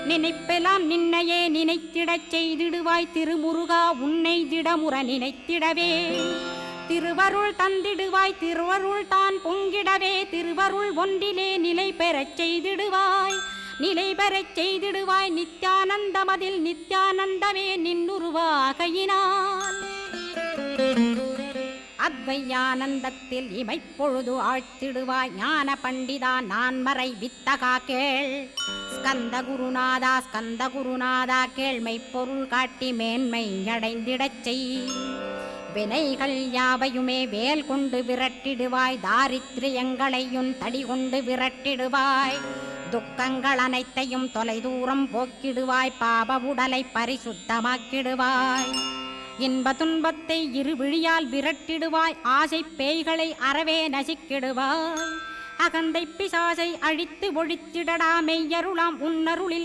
நினைப்பெல்லாம் நின்னையே நினைத்திடச் செய்திடுவாய் திருமுருகா உன்னை திடமுற நினைத்திடவே திருவருள் தந்திடுவாய் திருவருள் தான் பொங்கிடவே திருவருள் ஒன்றிலே நிலை பெறச் செய்திடுவாய் நிலை பெறச் செய்திடுவாய் நித்யானந்தமதில் நித்யானந்தமே நின்னுருவாகையினால் அத்வையானந்தத்தில் இமைப்பொழுது ஆழ்த்திடுவாய் ஞான பண்டிதா நான் மறை வித்தகா கேள் ஸ்கந்த குருநாதா கேள்மை பொருள் காட்டி மேன்மை அடைந்திடச் செய் வினைகள் யாவையுமே வேல் கொண்டு விரட்டிடுவாய் தாரித்ரியங்களையும் தடி கொண்டு விரட்டிடுவாய் துக்கங்கள் அனைத்தையும் தொலைதூரம் போக்கிடுவாய் பாப உடலை பரிசுத்தமாக்கிடுவாய் இன்ப துன்பத்தை இருவிழியால் விரட்டிடுவாய் ஆசை பேய்களை அறவே நசிக்கிடுவாய் அகந்தை பிசாசை அழித்து ஒழித்திடடா மெய்யருளாம் உன்னருளில்